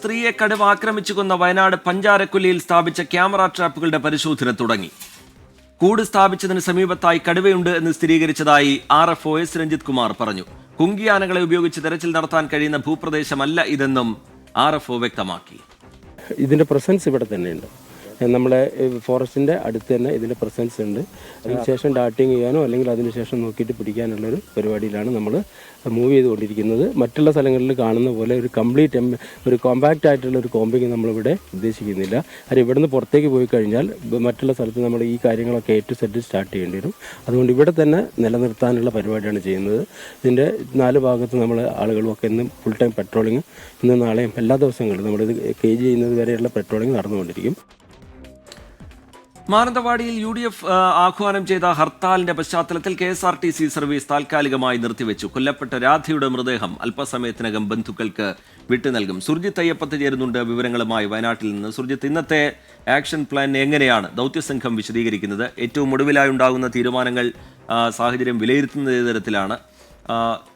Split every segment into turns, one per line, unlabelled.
സ്ത്രീയെ കടുവ ആക്രമിച്ചു കൊന്ന വയനാട് പഞ്ചാരക്കൊല്ലിയിൽ സ്ഥാപിച്ച ക്യാമറ ട്രാപ്പുകളുടെ പരിശോധന തുടങ്ങി. കൂട് സ്ഥാപിച്ചതിന് സമീപത്തായി കടുവയുണ്ട് എന്ന് സ്ഥിരീകരിച്ചതായി RFO S രഞ്ജിത് കുമാർ പറഞ്ഞു. കുങ്കിയാനകളെ ഉപയോഗിച്ച് തെരച്ചിൽ നടത്താൻ കഴിയുന്ന ഭൂപ്രദേശമല്ല ഇതെന്നും RFO വ്യക്തമാക്കി.
ഇതിൻ്റെ പ്രസൻസ് ഇവിടെ തന്നെയുണ്ട്. നമ്മളെ ഫോറസ്റ്റിൻ്റെ അടുത്ത് തന്നെ ഇതിൻ്റെ പ്രസൻസ് ഉണ്ട്. അതിനുശേഷം ഡാറ്റിങ് ചെയ്യാനോ അല്ലെങ്കിൽ അതിനുശേഷം നോക്കിയിട്ട് പിടിക്കാനുള്ളൊരു പരിപാടിയിലാണ് നമ്മൾ മൂവ് ചെയ്തുകൊണ്ടിരിക്കുന്നത്. മറ്റുള്ള സ്ഥലങ്ങളിൽ കാണുന്ന പോലെ ഒരു കംപ്ലീറ്റ് ഒരു കോമ്പാക്റ്റ് ആയിട്ടുള്ള ഒരു കോമ്പിങ് നമ്മളിവിടെ ഉദ്ദേശിക്കുന്നില്ല. അത് ഇവിടുന്ന് പുറത്തേക്ക് പോയി കഴിഞ്ഞാൽ മറ്റുള്ള സ്ഥലത്ത് നമ്മൾ ഈ കാര്യങ്ങളൊക്കെ A to Z സ്റ്റാർട്ട് ചെയ്യേണ്ടി വരും. അതുകൊണ്ട് ഇവിടെ തന്നെ നിലനിർത്താനുള്ള പരിപാടിയാണ് ചെയ്യുന്നത്. ഇതിൻ്റെ 4 ഭാഗത്ത് നമ്മൾ ആളുകളുമൊക്കെ ഇന്നും ഫുൾ ടൈം പെട്രോളിങ് ഇന്ന് നാളെയും എല്ലാ ദിവസങ്ങളിലും നമ്മളിത് കേജ് ചെയ്യുന്നത് വരെയുള്ള പെട്രോളിങ് നടന്നുകൊണ്ടിരിക്കും.
മാനന്തവാടിയിൽ UDF ആഹ്വാനം ചെയ്ത ഹർത്താലിന്റെ പശ്ചാത്തലത്തിൽ KSRTC സർവീസ് താൽക്കാലികമായി നിർത്തിവെച്ചു. കൊല്ലപ്പെട്ട രാധയുടെ മൃതദേഹം അല്പസമയത്തിനകം ബന്ധുക്കൾക്ക് വിട്ടുനൽകും. സുർജിത്ത് അയ്യപ്പത്ത് ചേരുന്നുണ്ട് വിവരങ്ങളുമായി വയനാട്ടിൽ നിന്ന്. സുർജിത്ത്, ഇന്നത്തെ ആക്ഷൻ പ്ലാൻ എങ്ങനെയാണ് ദൗത്യസംഘം വിശദീകരിക്കുന്നത്? ഏറ്റവും ഒടുവിലായി ഉണ്ടാകുന്ന തീരുമാനങ്ങൾ സാഹചര്യം വിലയിരുത്തുന്ന തരത്തിലാണ്.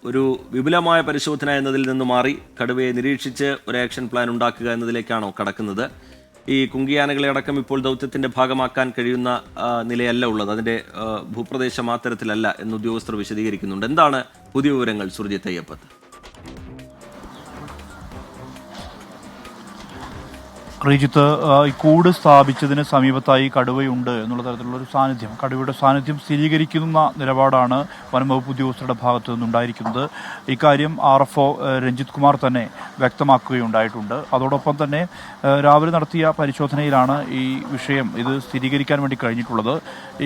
ഒരു വിപുലമായ പരിശോധന എന്നതിൽ നിന്ന് മാറി കടുവയെ നിരീക്ഷിച്ച് ഒരു ആക്ഷൻ പ്ലാൻ ഉണ്ടാക്കുക എന്നതിലേക്കാണോ കടക്കുന്നത്? ഈ കുങ്കിയാനകളെ അടക്കം ഇപ്പോൾ ദൗത്യത്തിന്റെ ഭാഗമാക്കാൻ കഴിയുന്ന നിലയല്ല ഉള്ളത്. അതിന്റെ ഭൂപ്രദേശം ആ തരത്തിലല്ല എന്ന് ഉദ്യോഗസ്ഥർ വിശദീകരിക്കുന്നുണ്ട്. എന്താണ് പുതിയ വിവരങ്ങൾ സുർജിത്ത് അയ്യപ്പത്ത്?
ശ്രീജിത്ത്, ഈ കൂട് സ്ഥാപിച്ചതിന് സമീപത്തായി കടുവയുണ്ട് എന്നുള്ള തരത്തിലുള്ള ഒരു സാന്നിധ്യം, കടുവയുടെ സാന്നിധ്യം സ്ഥിരീകരിക്കുന്ന നിലപാടാണ് വനംവകുപ്പ് ഉദ്യോഗസ്ഥരുടെ ഭാഗത്തു നിന്നുണ്ടായിരിക്കുന്നത്. ഇക്കാര്യം RFO രഞ്ജിത് കുമാർ തന്നെ വ്യക്തമാക്കുകയുണ്ടായിട്ടുണ്ട്. അതോടൊപ്പം തന്നെ രാവിലെ നടത്തിയ പരിശോധനയിലാണ് ഈ വിഷയം ഇത് സ്ഥിരീകരിക്കാൻ വേണ്ടി കഴിഞ്ഞിട്ടുള്ളത്.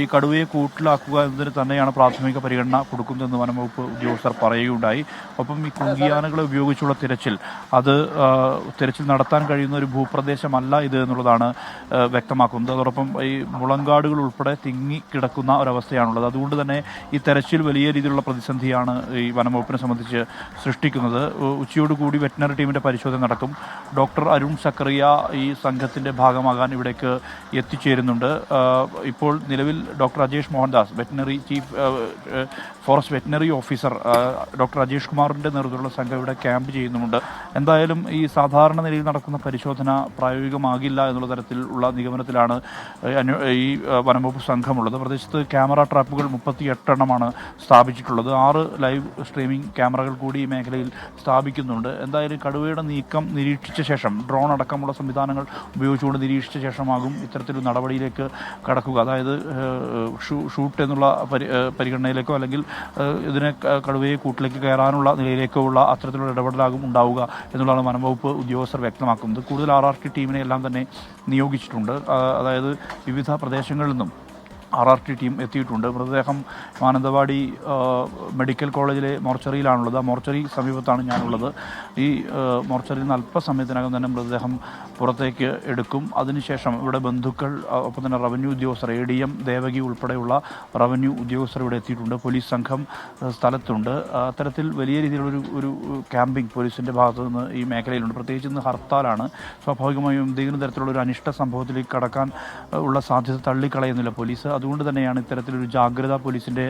ഈ കടുവയെ കൂട്ടിലാക്കുക എന്നതിന് തന്നെയാണ് പ്രാഥമിക പരിഗണന കൊടുക്കുന്നതെന്ന് വനംവകുപ്പ് ഉദ്യോഗസ്ഥർ പറയുകയുണ്ടായി. ഒപ്പം ഈ കുങ്കിയാനകളെ ഉപയോഗിച്ചുള്ള തിരച്ചിൽ നടത്താൻ കഴിയുന്ന ഒരു ഭൂപ്രദേശമല്ല ഇത് എന്നുള്ളതാണ് വ്യക്തമാക്കുന്നത്. അതോടൊപ്പം ഈ മുളങ്കാടുകൾ ഉൾപ്പെടെ തിങ്ങിക്കിടക്കുന്ന ഒരവസ്ഥയാണുള്ളത്. അതുകൊണ്ട് തന്നെ ഈ തെരച്ചിൽ വലിയ രീതിയിലുള്ള പ്രതിസന്ധിയാണ് ഈ വനംവകുപ്പിനെ സംബന്ധിച്ച് സൃഷ്ടിക്കുന്നത്. ഉച്ചയോടുകൂടി വെറ്റിനറി ടീമിൻ്റെ പരിശോധന നടക്കും. ഡോക്ടർ അരുൺ സക്കറിയ ഈ സംഘത്തിൻ്റെ ഭാഗമാകാൻ ഇവിടേക്ക് എത്തിച്ചേരുന്നുണ്ട്. ഇപ്പോൾ നിലവിൽ doctor Ajesh Mohandas, veterinary forest veterinary officer doctor Ajesh കുമാറിൻ്റെ നേതൃത്വത്തിലുള്ള സംഘം ഇവിടെ ക്യാമ്പ് ചെയ്യുന്നുമുണ്ട്. എന്തായാലും ഈ സാധാരണ നിലയിൽ നടക്കുന്ന പരിശോധന പ്രായോഗികമാകില്ല എന്നുള്ള തരത്തിലുള്ള നിഗമനത്തിലാണ് ഈ വനംവകുപ്പ് സംഘമുള്ളത്. പ്രദേശത്ത് ക്യാമറ ട്രാപ്പുകൾ 38 എണ്ണമാണ് സ്ഥാപിച്ചിട്ടുള്ളത്. 6 ലൈവ് സ്ട്രീമിംഗ് ക്യാമറകൾ കൂടി ഈ മേഖലയിൽ സ്ഥാപിക്കുന്നുണ്ട്. എന്തായാലും കടുവയുടെ നീക്കം നിരീക്ഷിച്ച ശേഷം ഡ്രോൺ അടക്കമുള്ള സംവിധാനങ്ങൾ ഉപയോഗിച്ചുകൊണ്ട് നിരീക്ഷിച്ച ശേഷമാകും ഇത്തരത്തിലൊരു നടപടിയിലേക്ക് കടക്കുക. അതായത് ഷൂട്ട് എന്നുള്ള പരിഗണനയിലേക്കോ അല്ലെങ്കിൽ ഇതിനെ കടുവയെ കൂട്ടിലേക്ക് കയറാനുള്ള നിലയിലേക്കോ ഉള്ള അത്തരത്തിലുള്ള ഇടപെടലാകും ഉണ്ടാവുക എന്നുള്ളതാണ് വനംവകുപ്പ് ഉദ്യോഗസ്ഥർ വ്യക്തമാക്കുന്നത്. കൂടുതൽ RRT ടീമിനെ എല്ലാം തന്നെ നിയോഗിച്ചിട്ടുണ്ട്. അതായത് വിവിധ പ്രദേശങ്ങളിൽ നിന്നും RRT ടീം എത്തിയിട്ടുണ്ട്. മൃതദേഹം മാനന്തവാടി മെഡിക്കൽ കോളേജിലെ മോർച്ചറിയിലാണുള്ളത്. ആ മോർച്ചറി സമീപത്താണ് ഞാനുള്ളത്. ഈ മോർച്ചറിയിൽ നിന്ന് അല്പസമയത്തിനകം തന്നെ മൃതദേഹം പുറത്തേക്ക് എടുക്കും. അതിനുശേഷം ഇവിടെ ബന്ധുക്കൾ, ഒപ്പം തന്നെ റവന്യൂ ഉദ്യോഗസ്ഥർ, ADM ദേവകി ഉൾപ്പെടെയുള്ള റവന്യൂ ഉദ്യോഗസ്ഥർ ഇവിടെ എത്തിയിട്ടുണ്ട്. പോലീസ് സംഘം സ്ഥലത്തുണ്ട്. അത്തരത്തിൽ വലിയ രീതിയിലുള്ള ഒരു ക്യാമ്പിംഗ് പോലീസിൻ്റെ ഭാഗത്തു നിന്ന് ഈ മേഖലയിലുണ്ട്. പ്രത്യേകിച്ച് ഇന്ന് ഹർത്താലാണ്. സ്വാഭാവികമായും എന്തെങ്കിലും തരത്തിലുള്ള ഒരു അനിഷ്ട സംഭവത്തിലേക്ക് കടക്കാൻ ഉള്ള സാധ്യത തള്ളിക്കളയുന്നില്ല പോലീസ്. അതുകൊണ്ട് തന്നെയാണ് ഇത്തരത്തിലൊരു ജാഗ്രത പോലീസിൻ്റെ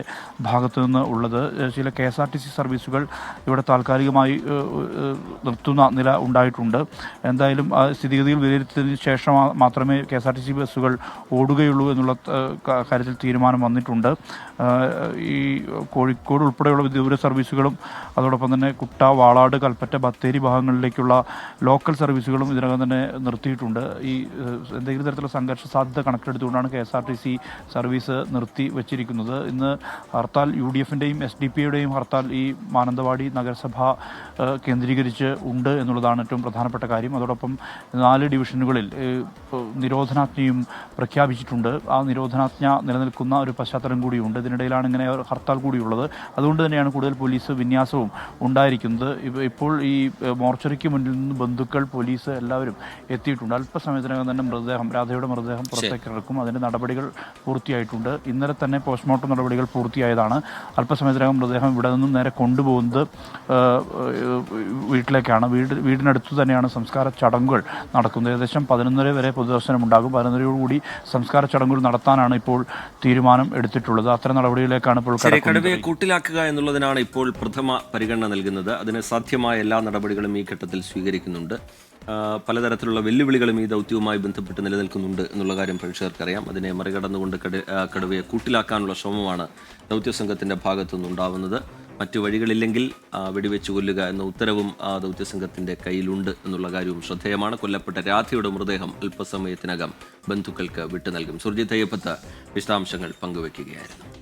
ഭാഗത്തു നിന്ന് ഉള്ളത്. ചില KSRTC സർവീസുകൾ ഇവിടെ താൽക്കാലികമായി നിർത്തുന്ന നില ഉണ്ടായിട്ടുണ്ട്. എന്തായാലും സ്ഥിതിഗതികൾ വിലയിരുത്തിയതിന് ശേഷം മാത്രമേ KSRTC ബസ്സുകൾ ഓടുകയുള്ളൂ എന്നുള്ള കാര്യത്തിൽ തീരുമാനം വന്നിട്ടുണ്ട്. ഈ കോഴിക്കോട് ഉൾപ്പെടെയുള്ള ദൂര സർവീസുകളും അതോടൊപ്പം തന്നെ കുട്ട, വാളാട്, കൽപ്പറ്റ, ബത്തേരി ഭാഗങ്ങളിലേക്കുള്ള ലോക്കൽ സർവീസുകളും ഇതിനകം തന്നെ നിർത്തിയിട്ടുണ്ട്. ഈ എന്തെങ്കിലും തരത്തിലുള്ള സംഘർഷ സാധ്യത കണക്കിലെടുത്തുകൊണ്ടാണ് KSRTC സർവീസ് നിർത്തി വച്ചിരിക്കുന്നത്. ഇന്ന് ഹർത്താൽ UDFൻ്റെയും SDPIയുടെയും ഹർത്താൽ ഈ മാനന്തവാടി നഗരസഭ കേന്ദ്രീകരിച്ച് ഉണ്ട് എന്നുള്ളതാണ് ഏറ്റവും പ്രധാനപ്പെട്ട കാര്യം. അതോടൊപ്പം 4 ഡിവിഷനുകളിൽ നിരോധനാജ്ഞയും പ്രഖ്യാപിച്ചിട്ടുണ്ട്. ആ നിരോധനാജ്ഞ നിലനിൽക്കുന്ന ഒരു പശ്ചാത്തലം കൂടിയുണ്ട്. ഇതിനിടയിലാണ് ഇങ്ങനെ ഹർത്താൽ കൂടിയുള്ളത്. അതുകൊണ്ട് തന്നെയാണ് കൂടുതൽ പോലീസ് വിന്യാസവും ഉണ്ടായിരിക്കുന്നത്. ഇപ്പോൾ ഈ മോർച്ചറിക്ക് മുന്നിൽ നിന്ന് ബന്ധുക്കൾ, പോലീസ് എല്ലാവരും എത്തിയിട്ടുണ്ട്. അല്പസമയത്തിനകം തന്നെ രാധയുടെ മൃതദേഹം പുറത്തേക്ക് ഇറക്കും. അതിൻ്റെ നടപടികൾ പൂർത്തിയായിട്ടുണ്ട്. ഇന്നലെ തന്നെ പോസ്റ്റ്മോർട്ടം നടപടികൾ പൂർത്തിയായതാണ്. അല്പസമയത്തിനകം മൃതദേഹം ഇവിടെ നിന്നും നേരെ കൊണ്ടുപോകുന്നത് വീട്ടിലേക്കാണ്. വീടിനടുത്ത് തന്നെയാണ് സംസ്കാര ചടങ്ങുകൾ നടക്കുന്നത്. ഏകദേശം 11:30 വരെ പൊതുദർശനം ഉണ്ടാകും. 11:30 സംസ്കാര ചടങ്ങുകൾ നടത്താനാണ് ഇപ്പോൾ തീരുമാനം എടുത്തിട്ടുള്ളത്. അത്തരം നടപടികളിലേക്കാണ് ഇപ്പോൾ
കടുവയെ കൂട്ടിലാക്കുക എന്നുള്ളതിനാണ് ഇപ്പോൾ പ്രഥമ പരിഗണന നൽകുന്നത്. അതിന് സാധ്യമായ എല്ലാ നടപടികളും ഈ ഘട്ടത്തിൽ സ്വീകരിക്കുന്നുണ്ട്. പലതരത്തിലുള്ള വെല്ലുവിളികളും ഈ ദൗത്യവുമായി ബന്ധപ്പെട്ട് നിലനിൽക്കുന്നുണ്ട് എന്നുള്ള കാര്യം പ്രേക്ഷകർക്കറിയാം. അതിനെ മറികടന്നുകൊണ്ട് കടുവയെ കൂട്ടിലാക്കാനുള്ള ശ്രമമാണ് ദൗത്യസംഘത്തിന്റെ ഭാഗത്തുനിന്നുണ്ടാവുന്നത്. മറ്റു വഴികളില്ലെങ്കിൽ വെടിവെച്ച് കൊല്ലുക എന്ന ഉത്തരവും ദൗത്യസംഘത്തിന്റെ കയ്യിലുണ്ട് എന്നുള്ള കാര്യവും ശ്രദ്ധേയമാണ്. കൊല്ലപ്പെട്ട രാധയുടെ മൃതദേഹം അല്പസമയത്തിനകം ബന്ധുക്കൾക്ക് വിട്ടു നൽകും. സുർജിത് അയ്യപ്പത്ത് വിശദാംശങ്ങൾ പങ്കുവയ്ക്കുകയായിരുന്നു.